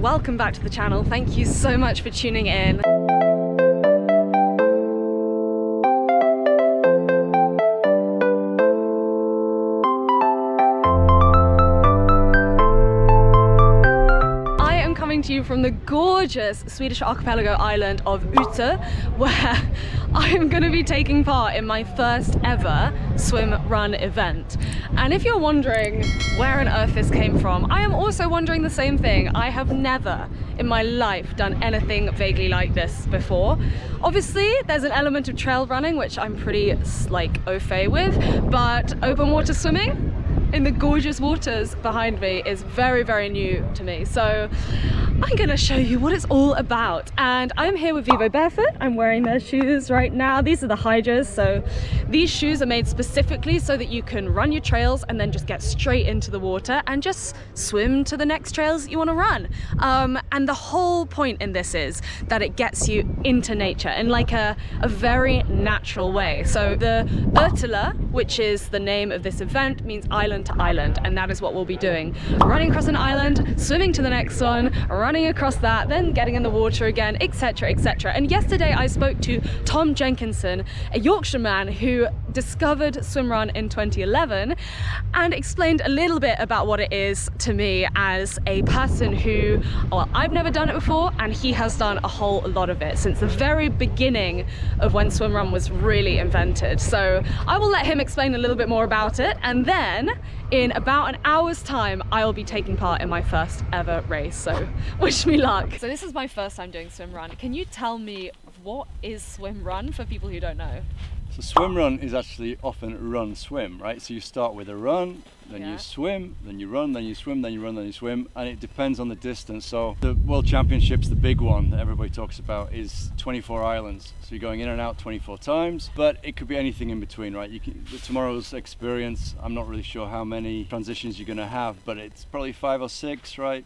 everyone, welcome back to the channel. Thank you so much for tuning in. To you from the gorgeous Swedish archipelago island of Ötillö, where I'm going to be taking part in my first ever swim run event. And if you're wondering where on earth this came from, I am also wondering the same thing. I have never in my life done anything vaguely like this before. Obviously there's an element of trail running which I'm pretty like au fait with, but open water swimming in the gorgeous waters behind me is very, very new to me. So I'm gonna show you what it's all about. And I'm here with Vivo Barefoot. I'm wearing their shoes right now. These are the Hydras. So these shoes are made specifically so that you can run your trails and then just get straight into the water and just swim to the next trails that you wanna run. And the whole point in this is that it gets you into nature in like a very natural way. So the Ötillö, which is the name of this event, means island to island, and that is what we'll be doing. Running across an island, swimming to the next one, running across that, then getting in the water again, etc, etc. And yesterday I spoke to Tom Jenkinson, a Yorkshire man who discovered Swimrun in 2011 and explained a little bit about what it is to me as a person who, well, I've never done it before, and he has done a whole lot of it since the very beginning of when Swimrun was really invented. So I will let him explain a little bit more about it, and then in about an hour's time I'll be taking part in my first ever race, so wish me luck. So this is my first time doing Swimrun. Can you tell me what is Swimrun for people who don't know? So Swimrun is actually often run swim, right? So you start with a run, then you swim, then you run, then you swim, then you run, then you swim, and it depends on the distance. So the World Championships, the big one that everybody talks about, is 24 islands. So you're going in and out 24 times, but it could be anything in between, right? You can, with tomorrow's experience, I'm not really sure how many transitions you're going to have, but it's probably 5 or 6, right?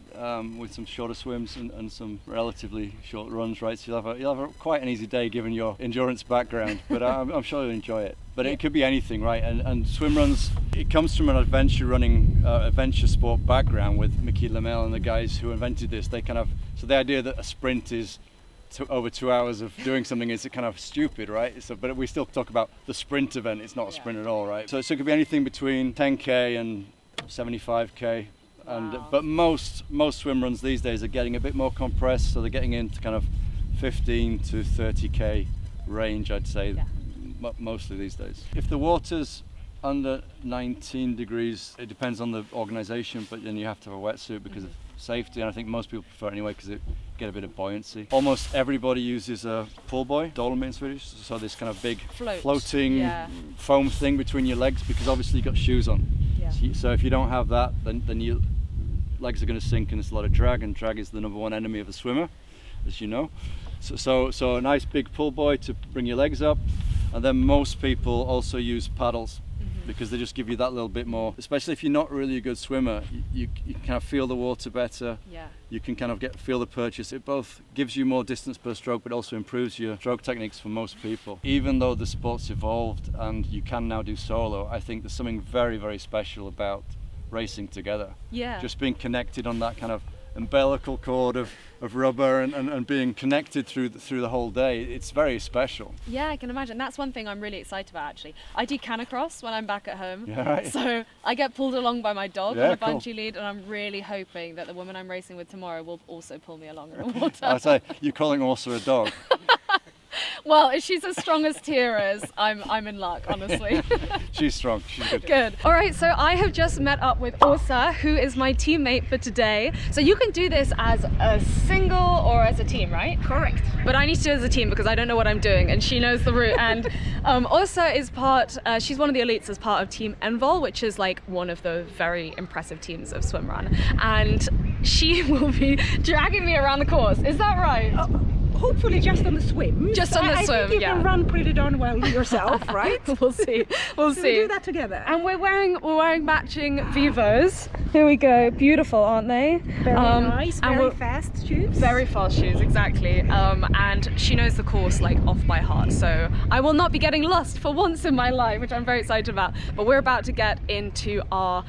With some shorter swims and some relatively short runs, right? So you'll have quite an easy day given your endurance background, but I'm sure you'll enjoy it. But it could be anything, right? And swim runs, it comes from an adventure running, adventure sport background with Mickey Lamel and the guys who invented this. They kind of, so the idea that a sprint is over 2 hours of doing something is kind of stupid, right? So, but we still talk about the sprint event. It's not a sprint at all, right? So it could be anything between 10K and 75K. And but most swim runs these days are getting a bit more compressed, so they're getting into kind of 15 to 30K range, I'd say. Mostly these days. If the water's under 19 degrees, it depends on the organization, but then you have to have a wetsuit because of safety, and I think most people prefer it anyway because it get a bit of buoyancy. Almost everybody uses a pull buoy, dolmen in Swedish, so this kind of big floating foam thing between your legs, because obviously you've got shoes on. So if you don't have that, then your legs are going to sink, and there's a lot of drag, and drag is the #1 enemy of a swimmer, as you know. So a nice big pull buoy to bring your legs up. And then most people also use paddles because they just give you that little bit more, especially if you're not really a good swimmer, you kind of feel the water better. You can kind of feel the purchase. It both gives you more distance per stroke, but also improves your stroke techniques for most people. Even though the sport's evolved and you can now do solo, I think there's something very, very special about racing together. Just being connected on that kind of umbilical cord of rubber and being connected through the whole day. It's very special. Yeah, I can imagine. That's one thing I'm really excited about, actually. I do canicross when I'm back at home. Right. So I get pulled along by my dog on a bungee lead, and I'm really hoping that the woman I'm racing with tomorrow will also pull me along in the water. I'll say, you're calling Åsa a dog. Well, if she's as strong as Tira's, I'm in luck, honestly. She's strong, she's good. Good. All right, so I have just met up with Åsa, who is my teammate for today. So you can do this as a single or as a team, right? Correct. But I need to do it as a team because I don't know what I'm doing, and she knows the route. And Åsa is she's one of the elites as part of Team Envol, which is like one of the very impressive teams of Swimrun. And she will be dragging me around the course. Is that right? Hopefully just on the swim. Just on the swim, I think you can run pretty darn well yourself, right? We'll see. We'll see. We'll do that together. And we're wearing matching Vivos. Here we go. Beautiful, aren't they? Very nice. Very fast shoes. Very fast shoes, exactly. And she knows the course like off by heart. So I will not be getting lost for once in my life, which I'm very excited about. But we're about to get into our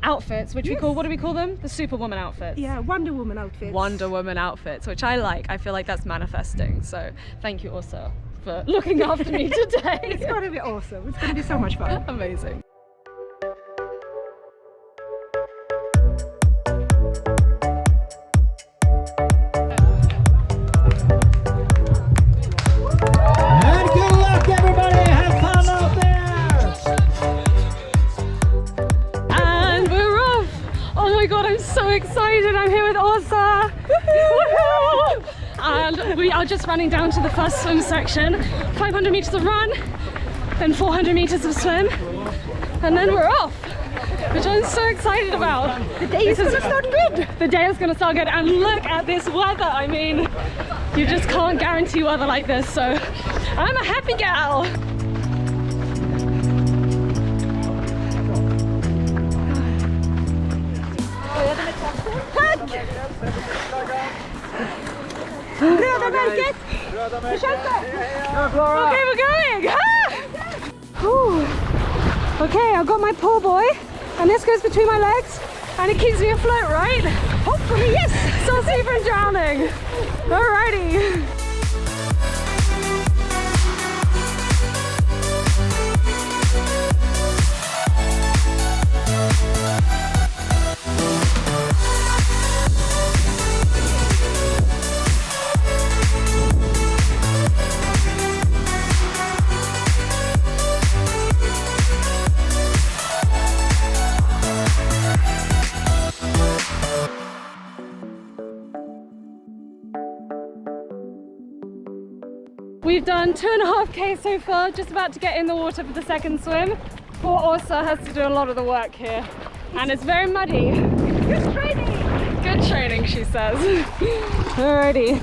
outfits, which we call, what do we call them? The Superwoman outfits. Yeah, Wonder Woman outfits. Wonder Woman outfits, which I like. I feel like that's manifesting. So thank you also for looking after me today. It's going to be awesome. It's going to be so much fun. Amazing. So excited, I'm here with Åsa. And we are just running down to the first swim section. 500 meters of run, then 400 meters of swim, and then we're off, which I'm so excited about. The day is gonna start good. The day is gonna start good, and look at this weather. I mean, you just can't guarantee weather like this, so I'm a happy gal. Röda märket! Okay, we're going! Okay, I've got my pull buoy, and this goes between my legs, and it keeps me afloat, right? Hopefully, yes! So I'll see you from drowning. Alrighty. We've done 2.5k so far, just about to get in the water for the second swim. Poor Åsa has to do a lot of the work here, and it's very muddy. Good training! Good training, she says. Alrighty.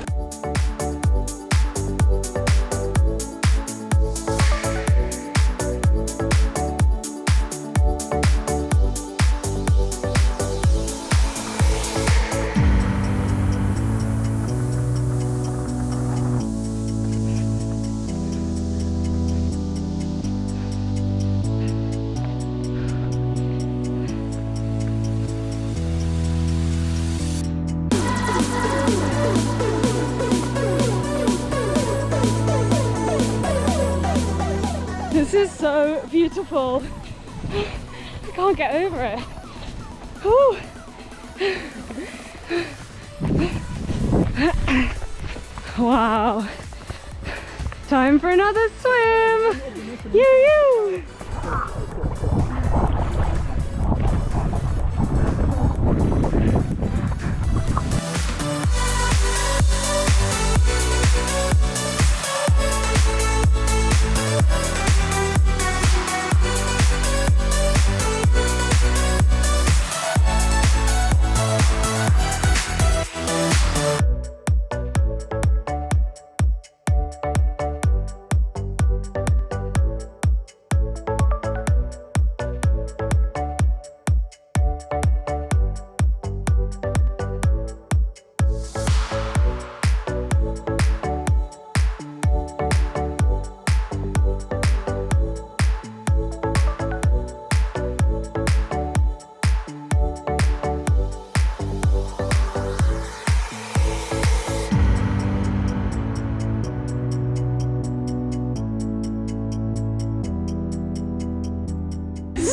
This is so beautiful. I can't get over it. Whew. Wow. Time for another swim. Yoo-yoo.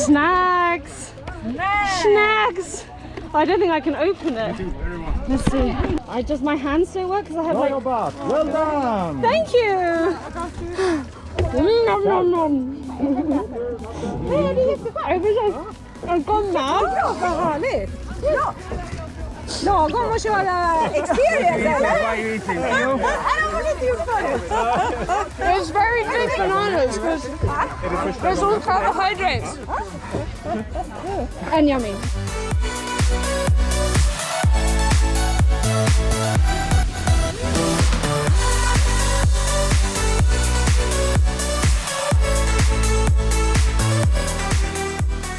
Snacks! Snacks! I don't think I can open it. Let's see. Does my hand still work? Because I have like... Well done! Thank you! Nom nom nom! Kom now! Vad härligt! Ja! Lagom att köra experience eller? I don't want to use fun. It's very good bananas because there's all carbohydrates. And yummy.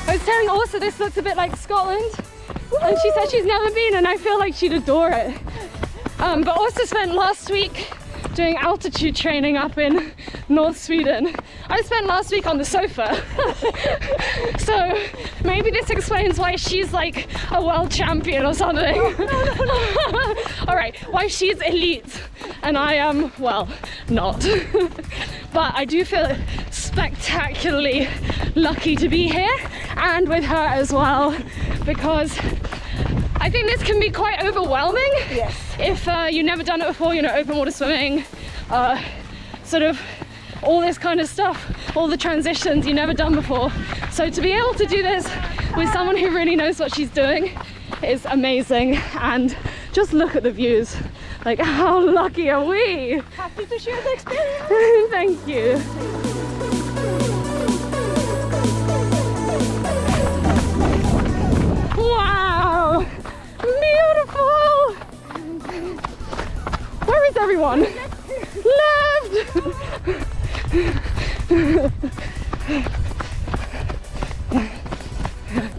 I was telling Åsa this looks a bit like Scotland, and she said she's never been, and I feel like she'd adore it. But Åsa spent last week doing altitude training up in North Sweden. I spent last week on the sofa. So maybe this explains why she's like a world champion or something. All right, why she's elite and I am, well, not. But I do feel spectacularly lucky to be here and with her as well, because I think this can be quite overwhelming. Yes. If you've never done it before, you know, open water swimming, sort of all this kind of stuff, all the transitions you've never done before. So to be able to do this with someone who really knows what she's doing is amazing. And just look at the views. Like, how lucky are we? Happy to share the experience. Thank you. Wow! Beautiful! Where is everyone? Left!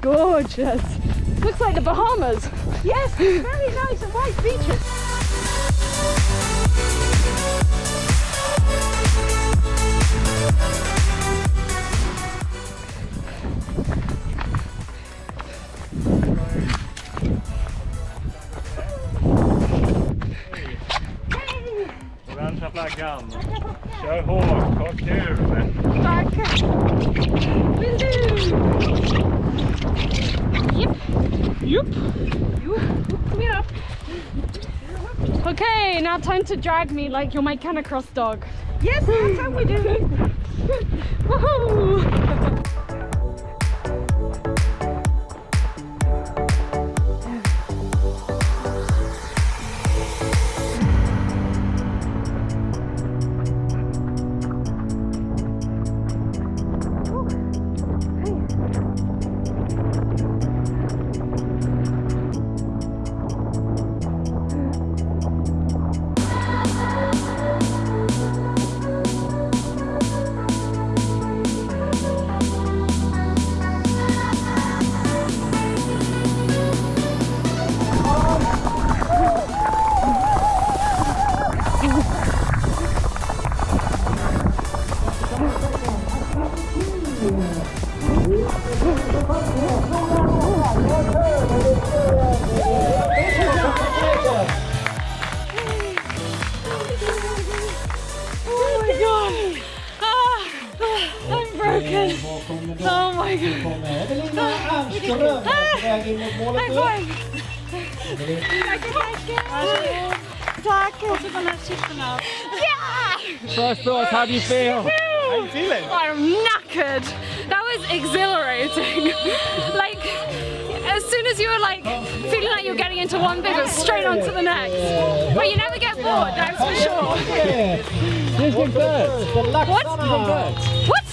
Gorgeous! Looks like the Bahamas. Yes, very nice and white beaches. Orangea flaggan. Kör hårt, ha kul. Tack! Will do! Yep. Yup. Come here. Okay, now time to drag me like you're my Canicross dog. Yes, that's how we do it. Woohoo! Oh my god. First thoughts, how do you feel? How are you feeling? I'm knackered. That was exhilarating. Like, as soon as you were like feeling like you're getting into one thing, it was straight on to the next. But you never get bored, that's for sure. Here's one bird. What? What?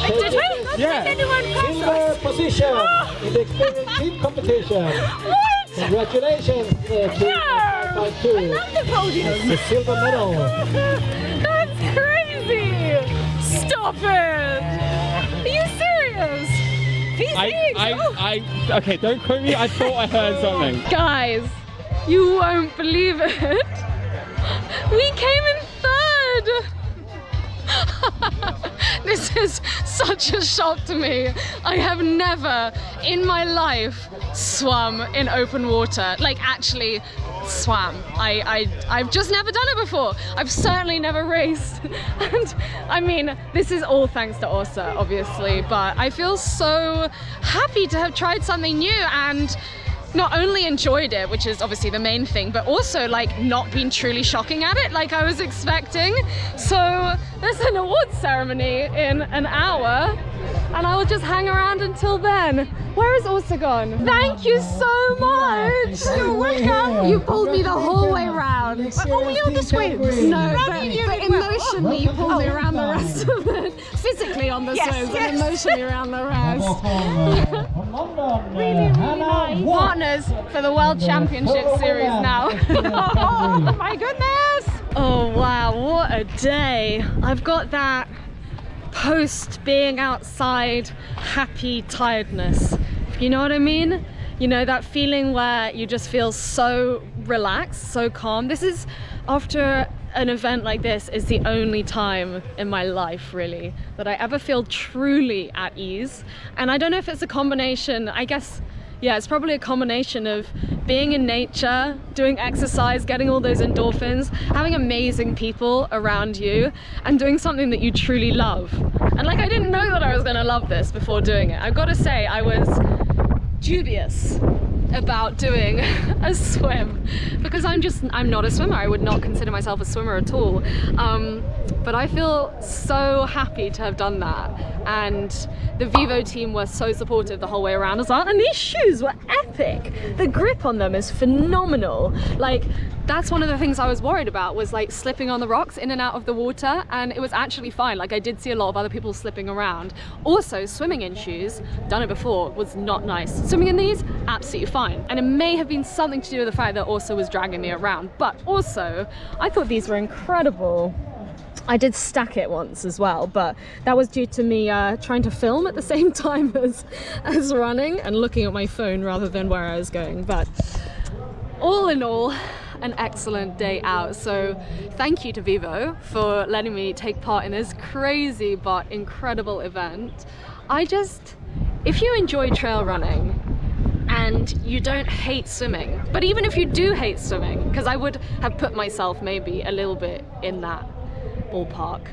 Did we? Yeah. Anyone pass Silver us? position in the experience team competition. What? Congratulations to No! by two. I love the podium. The silver medal. That's crazy! Stop it! Are you serious? Okay, don't quote me. I thought I heard something. Guys, you won't believe it. We came in third. This is such a shock to me. I have never in my life swum in open water. Like actually swam. I've just never done it before. I've certainly never raced. And I mean, this is all thanks to Åsa, obviously, but I feel so happy to have tried something new and not only enjoyed it, which is obviously the main thing, but also like not been truly shocking at it like I was expecting. So there's an awards ceremony in an hour and I will just hang around until then. Where is Åsa gone? Thank you so much. You're welcome. You pulled me the whole way around. Only on the swims. No, but emotionally you pulled me around the rest of it. Physically on the swims and emotionally around the rest. Really nice. Partners for the World Championship Series now. Oh my goodness! Oh wow, what a day. I've got that post being outside happy tiredness. You know what I mean? You know, that feeling where you just feel so relaxed, so calm. This is after an event like this is the only time in my life really that I ever feel truly at ease. And I don't know if it's a combination, I guess, yeah, it's probably a combination of being in nature, doing exercise, getting all those endorphins, having amazing people around you, and doing something that you truly love. And like, I didn't know that I was gonna love this before doing it. I've got to say, I was dubious about doing a swim because I'm not a swimmer. I would not consider myself a swimmer at all. But I feel so happy to have done that, and the Vivo team were so supportive the whole way around as well, and these shoes were epic. The grip on them is phenomenal. Like, that's one of the things I was worried about, was like slipping on the rocks in and out of the water, and it was actually fine. Like, I did see a lot of other people slipping around. Also, swimming in shoes, done it before, was not nice. Swimming in these, absolutely fine. And it may have been something to do with the fact that also was dragging me around, but also I thought these were incredible. I did stack it once as well, but that was due to me trying to film at the same time as running and looking at my phone rather than where I was going. But all in all, an excellent day out. So thank you to Vivo for letting me take part in this crazy but incredible event. If you enjoy trail running and you don't hate swimming, but even if you do hate swimming, because I would have put myself maybe a little bit in that ballpark,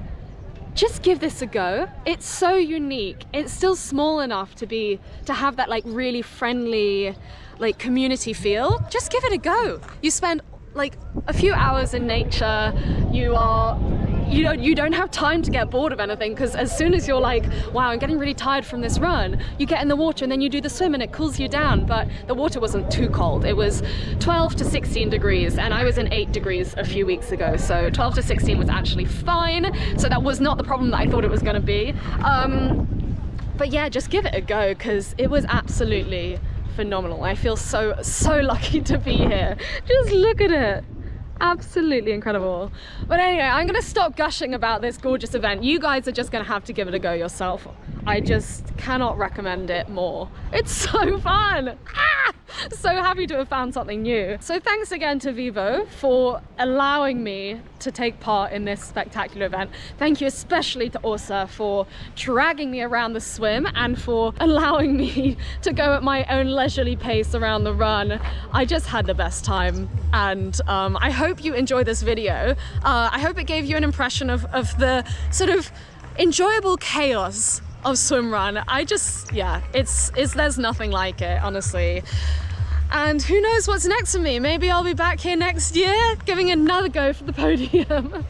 just give this a go. It's so unique. It's still small enough to have that like really friendly like community feel. Just give it a go. You spend like a few hours in nature. You don't have time to get bored of anything, because as soon as you're like, wow, I'm getting really tired from this run, you get in the water and then you do the swim and it cools you down. But the water wasn't too cold. It was 12 to 16 degrees and I was in 8 degrees a few weeks ago. So 12 to 16 was actually fine. So that was not the problem that I thought it was going to be. But yeah, just give it a go, because it was absolutely phenomenal. I feel so lucky to be here. Just look at it. Absolutely incredible. But anyway, I'm gonna stop gushing about this gorgeous event. You guys are just gonna have to give it a go yourself. I just cannot recommend it more. It's so fun. So happy to have found something new. So thanks again to Vivo for allowing me to take part in this spectacular event. Thank you especially to Åsa for dragging me around the swim and for allowing me to go at my own leisurely pace around the run. I just had the best time, and I hope you enjoy this video. I hope it gave you an impression of the sort of enjoyable chaos of Swimrun. Yeah, there's nothing like it, honestly. And who knows what's next for me? Maybe I'll be back here next year giving another go for the podium.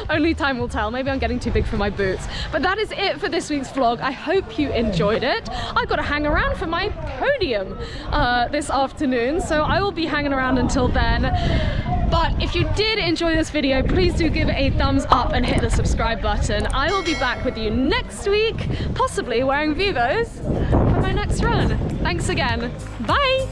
Only time will tell. Maybe I'm getting too big for my boots. But that is it for this week's vlog. I hope you enjoyed it. I've got to hang around for my podium this afternoon, so I will be hanging around until then. But if you did enjoy this video, please do give it a thumbs up and hit the subscribe button. I will be back with you next week, possibly wearing Vivos for my next run. Thanks again. Bye!